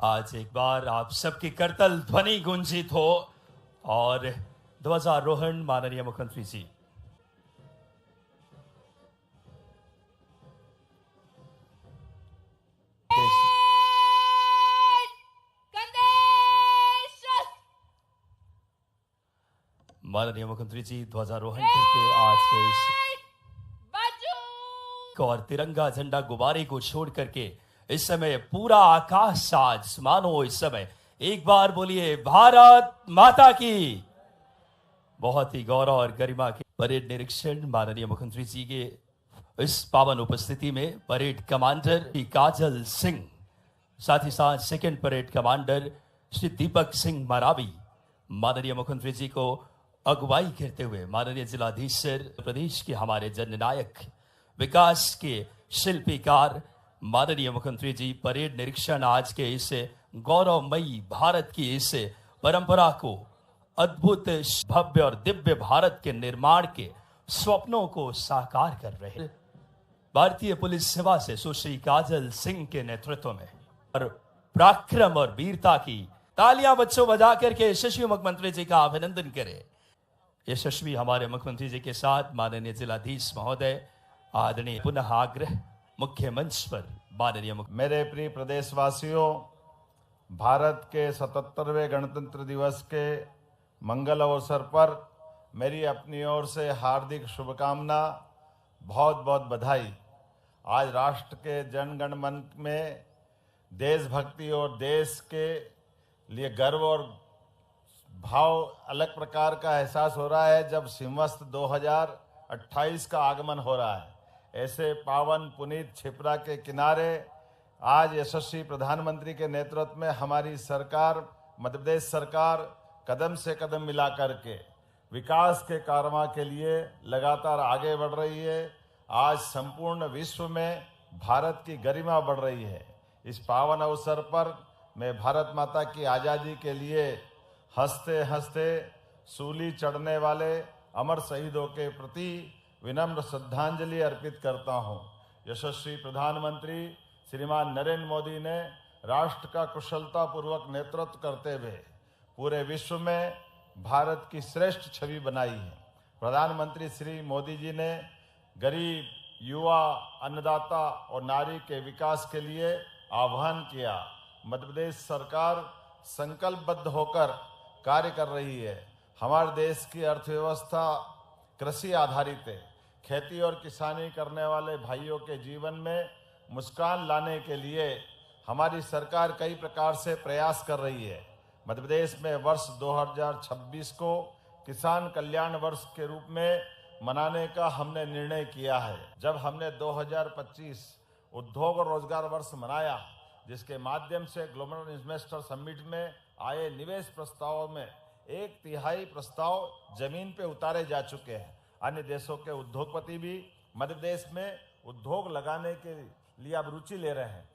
आज एक बार आप सबकी करतल ध्वनि गुंजित हो और ध्वजारोहण माननीय मुख्यमंत्री जी। माननीय मुख्यमंत्री जी ध्वजारोहण करके आज के इस और तिरंगा झंडा गुब्बारे को छोड़ करके इस समय पूरा आकाश साज मानो इस समय एक बार बोलिए भारत माता की। बहुत ही गौरव और गरिमा के परेड निरीक्षण माननीय मुख्यमंत्री जी के इस पावन उपस्थिति में परेड कमांडर श्री काजल सिंह, साथ ही साथ second parade commander Shri Deepak Singh Maravi माननीय मुख्यमंत्री जी को अगुवाई करते हुए माननीय जिलाधीशर प्रदेश के हमारे जननायक विकास के शिल्पीकार माननीय मुख्यमंत्री जी परेड निरीक्षण आज के इस गौरवमयी भारत की इस परंपरा को अद्भुत भव्य और दिव्य भारत के निर्माण के स्वप्नों को साकार कर रहे हैं। भारतीय पुलिस सेवा से सुश्री काजल सिंह के नेतृत्व में और पराक्रम और वीरता की तालियां बच्चों बजा करके यशस्वी मुख्यमंत्री जी का अभिनंदन करें। यशस्वी हमारे मुख्यमंत्री जी के साथ माननीय जिलाधीश महोदय आदरणीय पुनः आग्रह मुख्य मंच पर माननीय मेरे प्रिय प्रदेशवासियों, भारत के 77वें गणतंत्र दिवस के मंगल अवसर पर मेरी अपनी ओर से हार्दिक शुभकामना, बहुत बहुत बधाई। आज राष्ट्र के जनगण मन में देशभक्ति और देश के लिए गर्व और भाव अलग प्रकार का एहसास हो रहा है जब सिंहस्थ 2028 का आगमन हो रहा है। ऐसे पावन पुनीत क्षिप्रा के किनारे आज यशस्वी प्रधानमंत्री के नेतृत्व में हमारी सरकार, मध्य प्रदेश सरकार कदम से कदम मिला करके विकास के कारवां के लिए लगातार आगे बढ़ रही है। आज संपूर्ण विश्व में भारत की गरिमा बढ़ रही है। इस पावन अवसर पर मैं भारत माता की आज़ादी के लिए हंसते हंसते सूली चढ़ने वाले अमर शहीदों के प्रति विनम्र श्रद्धांजलि अर्पित करता हूं। यशस्वी प्रधानमंत्री श्रीमान नरेंद्र मोदी ने राष्ट्र का कुशलतापूर्वक नेतृत्व करते हुए पूरे विश्व में भारत की श्रेष्ठ छवि बनाई है। प्रधानमंत्री श्री मोदी जी ने गरीब, युवा, अन्नदाता और नारी के विकास के लिए आह्वान किया। मध्य प्रदेश सरकार संकल्पबद्ध होकर कार्य कर रही है। हमारे देश की अर्थव्यवस्था कृषि आधारित है। खेती और किसानी करने वाले भाइयों के जीवन में मुस्कान लाने के लिए हमारी सरकार कई प्रकार से प्रयास कर रही है। मध्य प्रदेश में वर्ष 2026 को किसान कल्याण वर्ष के रूप में मनाने का हमने निर्णय किया है। जब हमने 2025 उद्योग और रोजगार वर्ष मनाया, जिसके माध्यम से ग्लोबल इन्वेस्टर समिट में आए निवेश प्रस्तावों में 1/3 प्रस्ताव जमीन पे उतारे जा चुके हैं। अन्य देशों के उद्योगपति भी मध्य प्रदेश में उद्योग लगाने के लिए अब रुचि ले रहे हैं।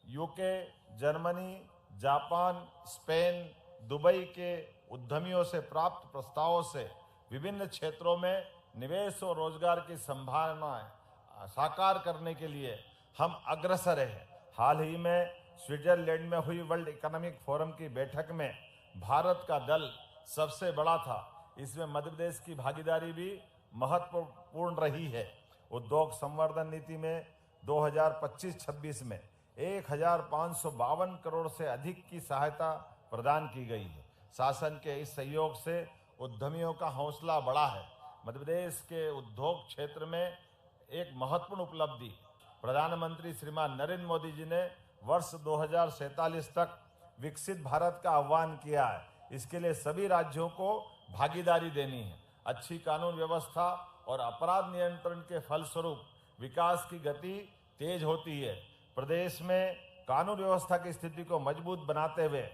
UK, Germany, Japan, Spain, Dubai के उद्यमियों से प्राप्त प्रस्तावों से विभिन्न क्षेत्रों में निवेश और रोजगार की संभावनाएं साकार करने के लिए हम अग्रसर हैं। हाल ही में स्विट्जरलैंड में हुई वर्ल्ड इकोनॉमिक फोरम की बैठक में भारत का दल सबसे बड़ा था। इसमें मध्य प्रदेश की भागीदारी भी महत्वपूर्ण रही है। उद्योग संवर्धन नीति में 2025-26 में 1552 करोड़ से अधिक की सहायता प्रदान की गई है। शासन के इस सहयोग से उद्यमियों का हौसला बढ़ा है। मध्य प्रदेश के उद्योग क्षेत्र में एक महत्वपूर्ण उपलब्धि प्रधानमंत्री श्रीमान नरेंद्र मोदी जी ने वर्ष 2047 तक विकसित भारत का आह्वान किया है। इसके लिए सभी राज्यों को भागीदारी देनी है। अच्छी कानून व्यवस्था और अपराध नियंत्रण के फलस्वरूप विकास की गति तेज होती है। प्रदेश में कानून व्यवस्था की स्थिति को मजबूत बनाते हुए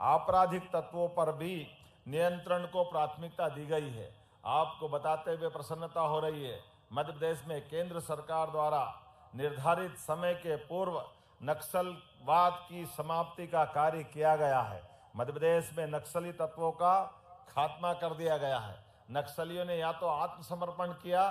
आपराधिक तत्वों पर भी नियंत्रण को प्राथमिकता दी गई है। आपको बताते हुए प्रसन्नता हो रही है, मध्य प्रदेश में केंद्र सरकार द्वारा निर्धारित समय के पूर्व नक्सलवाद की समाप्ति का कार्य किया गया है। मध्य प्रदेश में नक्सली तत्वों का खात्मा कर दिया गया है। नक्सलियों ने या तो आत्मसमर्पण किया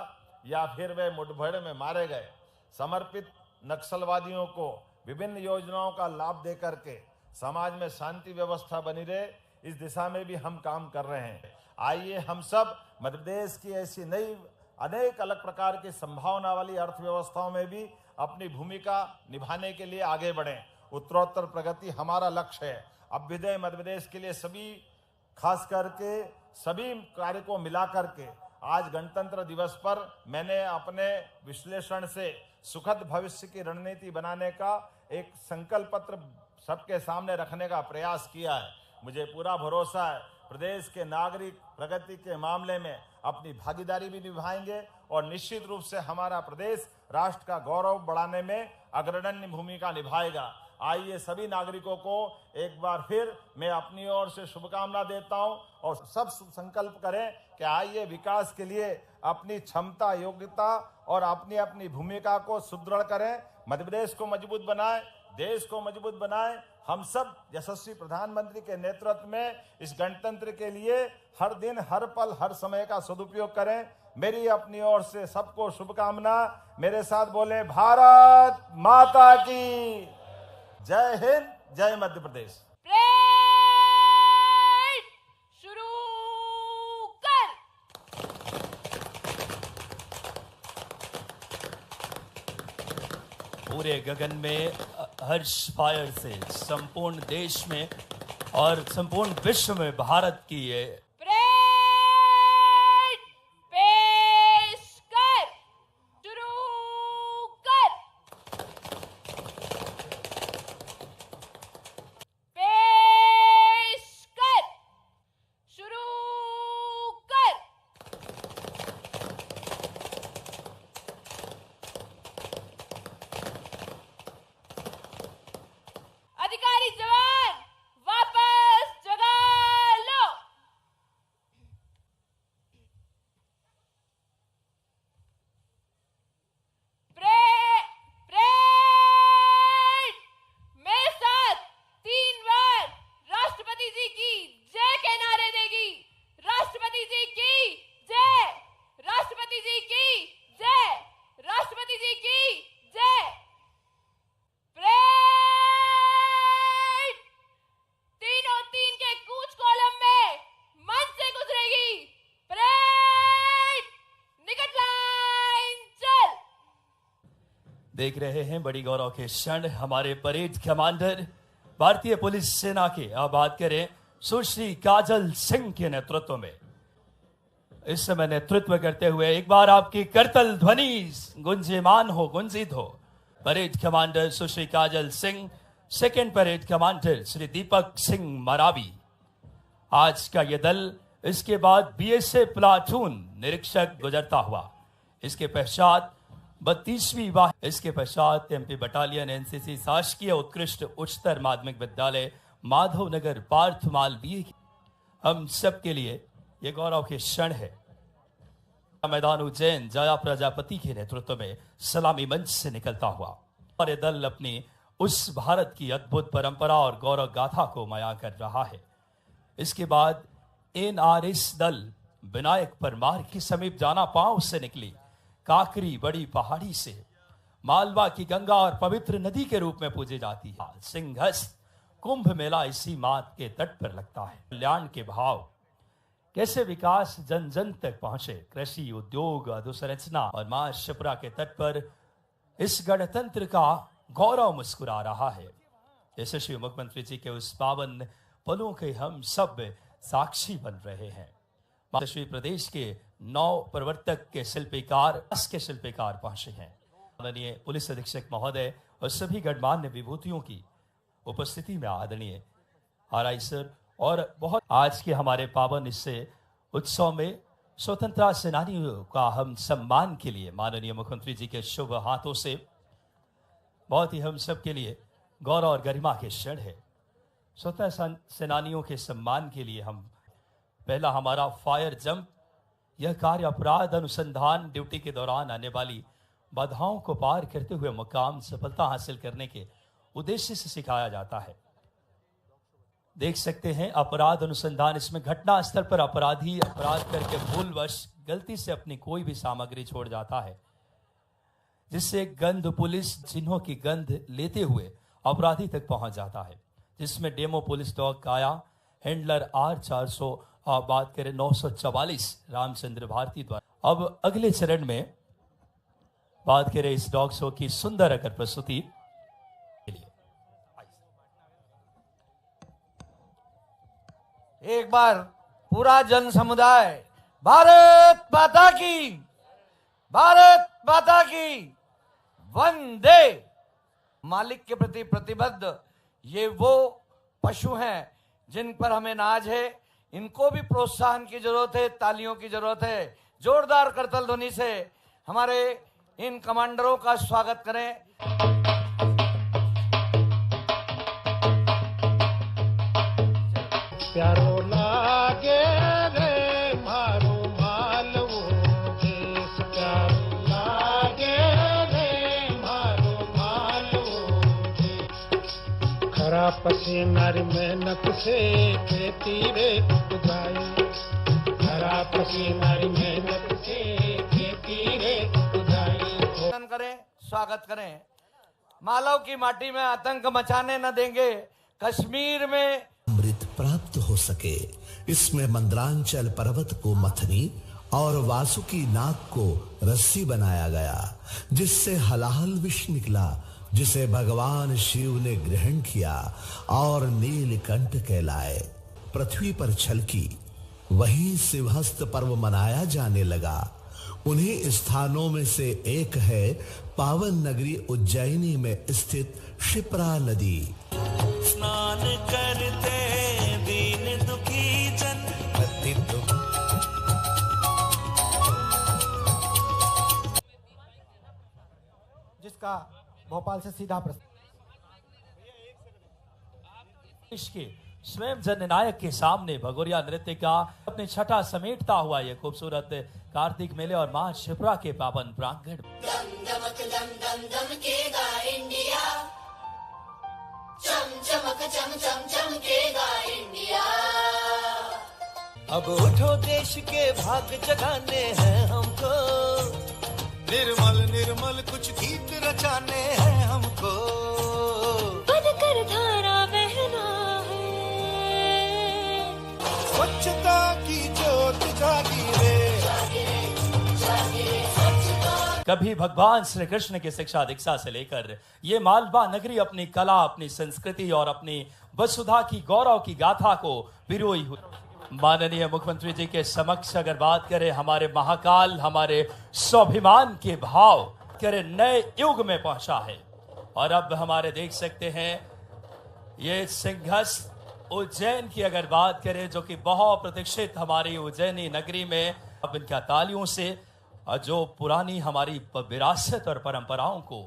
या फिर वे मुठभेड़ में मारे गए। समर्पित नक्सलवादियों को विभिन्न योजनाओं का लाभ देकर के समाज में शांति व्यवस्था बनी रहे, इस दिशा में भी हम काम कर रहे हैं। आइए हम सब मध्य प्रदेश की ऐसी नई अनेक अलग प्रकार की संभावना वाली अर्थव्यवस्थाओं में भी अपनी भूमिका निभाने के लिए आगे बढ़ें। उत्तरोत्तर प्रगति हमारा लक्ष्य है। अभ्युदय मध्य प्रदेश के लिए सभी, खास करके सभी कार्य को मिला करके आज गणतंत्र दिवस पर मैंने अपने विश्लेषण से सुखद भविष्य की रणनीति बनाने का एक संकल्प पत्र सबके सामने रखने का प्रयास किया है। मुझे पूरा भरोसा है प्रदेश के नागरिक प्रगति के मामले में अपनी भागीदारी भी निभाएंगे और निश्चित रूप से हमारा प्रदेश राष्ट्र का गौरव बढ़ाने में अग्रणी भूमिका निभाएगा। आइए सभी नागरिकों को एक बार फिर मैं अपनी ओर से शुभकामना देता हूं और सब संकल्प करें कि आइए विकास के लिए अपनी क्षमता, योग्यता और अपनी अपनी भूमिका को सुदृढ़ करें, मध्य प्रदेश को मजबूत बनाएं, देश को मजबूत बनाएं। हम सब यशस्वी प्रधानमंत्री के नेतृत्व में इस गणतंत्र के लिए हर दिन, हर पल, हर समय का सदुपयोग करें। मेरी अपनी ओर से सबको शुभकामना। मेरे साथ बोले, भारत माता की जय हिंद, जय मध्य प्रदेश। शुरू कर। पूरे गगन में हर्ष फायर से संपूर्ण देश में और संपूर्ण विश्व में भारत की ये पेश कर। शुरू कर। पेश कर। शुरू कर। अधिकारी जवान वापस जगा लो। परेड मेरे साथ 3 बार राष्ट्रपति जी की जय के नारे देगी। राष्ट्रपति जी की जय, राष्ट्रपति जी की जय, राष्ट्रपति जी की जय। परेड तीनों तीन के कूच कॉलम में मंच से गुजरेगी। परेड निकट लाइन चल। देख रहे हैं बड़ी गौरव के क्षण। हमारे परेड कमांडर भारतीय पुलिस सेना के, अब बात करें सुश्री काजल सिंह के नेतृत्व में, इस समय नेतृत्व करते हुए एक बार आपकी करतल ध्वनि गुंजयमान हो, गुंजित हो। Parade commander Sushri Kajal Singh, second parade commander Shri Deepak Singh Maravi. आज का यह दल, इसके बाद बीएसएफ प्लाटून निरीक्षक गुजरता हुआ, इसके पश्चात 32वीं वाहिनी, इसके पश्चात एमपी बटालियन एनसीसी शासकीय उत्कृष्ट उच्चतर माध्यमिक विद्यालय माधवनगर पार्थ मालवीय। हम सब के लिए यह गौरव के क्षण है। मैदान उज्जैन जया प्रजापति के नेतृत्व में सलामी मंच से निकलता हुआ और यह दल अपनी उस भारत की अद्भुत परंपरा और गौरव गाथा को माया कर रहा है। इसके बाद एनआरएस दल विनायक परमार के समीप जाना पांव से निकली काकरी बड़ी पहाड़ी से मालवा की गंगा और पवित्र नदी के रूप में पूजी जाती है। सिंहस्थ कुंभ मेला इसी मात के तट पर लगता है। कल्याण के भाव कैसे विकास जन जन तक पहुंचे, कृषि, उद्योग, अधोसंरचना और मां शिप्रा के तट पर इस गणतंत्र का गौरव मुस्कुरा रहा है। यशस्वी मुख्यमंत्री जी के उस पावन पलों के हम सब साक्षी बन रहे हैं। यशस्वी प्रदेश के 9 प्रवर्तक के शिल्पकार पहुंचे हैं। आदरणीय पुलिस अधीक्षक महोदय और सभी गणमान्य विभूतियों की उपस्थिति में आदरणीय आरआई सर और बहुत आज के हमारे पावन इससे उत्सव में स्वतंत्रता सेनानियों का हम सम्मान के लिए माननीय मुख्यमंत्री जी के शुभ हाथों से बहुत ही हम सब के लिए गौरव और गरिमा के क्षण है। स्वतंत्रता सेनानियों के सम्मान के लिए हम पहला हमारा फायर जंप, यह कार्य अपराध अनुसंधान ड्यूटी के दौरान आने वाली बाधाओं को पार करते हुए मुकाम सफलता हासिल करने के उद्देश्य से सिखाया जाता है। देख सकते हैं अपराध अनुसंधान, इसमें घटना स्थल पर अपराधी अपराध करके भूलवश गलती से अपनी कोई भी सामग्री छोड़ जाता है, जिससे गंध पुलिस चिन्हों की गंध लेते हुए अपराधी तक पहुंच जाता है। जिसमें डेमो पुलिस डॉग काया, हैंडलर R400, बात करें 944 रामचंद्र भारती द्वारा। अब अगले चरण में बात करें इस डॉग शो की सुंदर अगर प्रस्तुति के लिए। एक बार पूरा जन समुदाय भारत माता की, भारत माता की, वंदे। मालिक के प्रति प्रतिबद्ध ये वो पशु हैं जिन पर हमें नाज है। इनको भी प्रोत्साहन की जरूरत है, तालियों की जरूरत है। जोरदार करतल ध्वनि से हमारे इन कमांडरों का स्वागत करें। प्यारो लागे रे मारो मालवो देश, प्यारो लागे रे मारो मालवो देश। खरा पसीनारी मेहनत से खेती रे उगाई, खरा पसीनारी मेहनत से खेती रे उगाई। करें, स्वागत करें। मालव की माटी में आतंक मचाने न देंगे। कश्मीर में अमृत प्राप्त हो सके, इसमें मंद्रांचल पर्वत को मथनी और वासुकी नाग को रस्सी बनाया गया, जिससे हलाहल विष निकला, जिसे भगवान शिव ने ग्रहण किया और नीलकंठ कहलाए। पृथ्वी पर छलकी, वहीं शिवहस्त पर्व मनाया जाने लगा। उन्हीं स्थानों में से एक है पावन नगरी उज्जैनी में स्थित शिप्रा नदी। स्नान करते दीन दुखी जन, अति दुख। जिसका भोपाल से सीधा प्रश्न। इसके स्वयं जननायक के सामने भगोरिया नृत्य का अपने छठा समेटता हुआ ये खूबसूरत कार्तिक मेले और मां शिप्रा के पावन प्रांगण। दम दमक दम दम दमकेगा इंडिया, चम चमक चम चम चमकेगा इंडिया। अब उठो देश के भाग जगाने हैं हमको, निर्मल निर्मल कुछ गीत रचाने हैं हमको। बनकर धारा बहना है, स्वच्छता की ज्योत जागी रे। कभी भगवान श्री कृष्ण की शिक्षा दीक्षा से लेकर ये मालवा नगरी अपनी कला, अपनी संस्कृति और अपनी वसुधा की गौरव की गाथा को पिरोई हुई। माननीय मुख्यमंत्री जी के समक्ष अगर बात करें, हमारे महाकाल, हमारे स्वाभिमान के भाव करें नए युग में पहुंचा है। और अब हमारे देख सकते हैं ये सिंहस्थ उज्जैन की अगर बात करें, जो कि बहुत प्रतीक्षित हमारी उज्जैनी नगरी में, अब इनका तालियों से जो पुरानी हमारी विरासत और परंपराओं को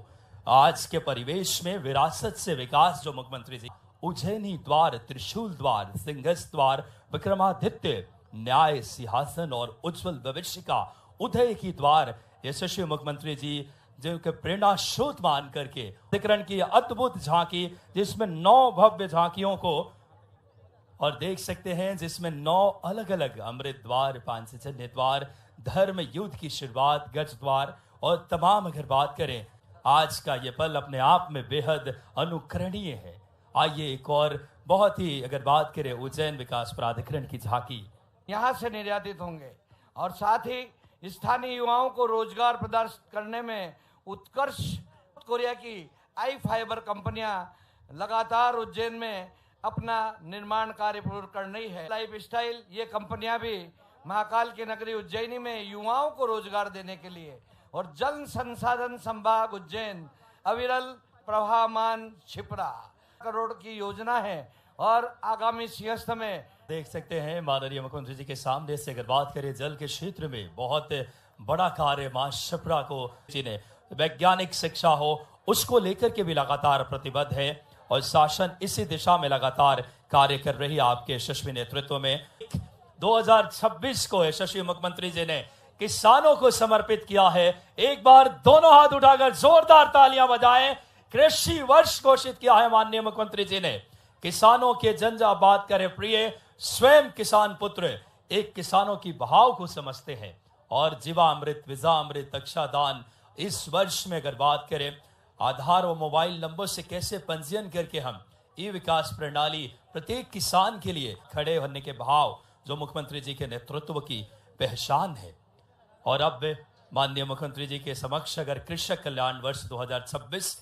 आज के परिवेश में विरासत से विकास, जो मुख्यमंत्री जी उज्जैनी द्वार, त्रिशूल द्वार, सिंहस्थ द्वार, विक्रमादित्य, न्याय सिंहासन और उज्जवल भविष्य का उदय की द्वार, यशस्वी मुख्यमंत्री जी जिनके प्रेरणा स्रोत मान करके अधिकरण की अद्भुत झांकी, जिसमें 9 भव्य झांकियों को और देख सकते हैं, जिसमें 9 अलग अलग अमृत द्वार, पांचजन्य द्वार, धर्म युद्ध की शुरुआत, गज द्वार और तमाम अगर बात करें, आज का ये पल अपने आप में बेहद अनुकरणीय है। आइए एक और बहुत ही अगर बात करें उज्जैन विकास प्राधिकरण की झांकी यहाँ से निर्यातित होंगे और साथ ही स्थानीय युवाओं को रोजगार प्रदान करने में उत्कर्ष। कोरिया की आई फाइबर कंपनियां लगातार उज्जैन में अपना निर्माण कार्य पूर्ण कर रही है। लाइफ स्टाइल ये कंपनियां भी महाकाल की नगरी उज्जैनी में युवाओं को रोजगार देने के लिए और जल संसाधन संभाग उज्जैन अविरल प्रवाहमान शिप्रा करोड़ की योजना है। और आगामी सिंहस्थ में देख सकते हैं माननीय मुख्यमंत्री जी के सामने से अगर बात करें, जल के क्षेत्र में बहुत बड़ा कार्य मां शिप्रा को जी ने वैज्ञानिक शिक्षा हो उसको लेकर के भी लगातार प्रतिबद्ध है और शासन इसी दिशा में लगातार कार्य कर रही है आपके यशस्वी नेतृत्व में। 2026 को यशस्वी मुख्यमंत्री जी ने किसानों को समर्पित किया है। एक बार दोनों हाथ उठाकर जोरदार तालियां बजाएं। कृषि वर्ष घोषित किया है माननीय मुख्यमंत्री जी ने। किसानों के जंजा बात करें प्रिय, स्वयं किसान पुत्र एक किसानों की भाव को समझते हैं और जीवामृत, विजामृत, अक्षादान इस वर्ष में अगर बात करें, आधार और मोबाइल नंबर से कैसे पंजीयन करके हम ई विकास प्रणाली प्रत्येक किसान के लिए खड़े होने के भाव जो मुख्यमंत्री जी के नेतृत्व की पहचान है। और अब माननीय मुख्यमंत्री जी के समक्ष अगर कृषक कल्याण वर्ष 2026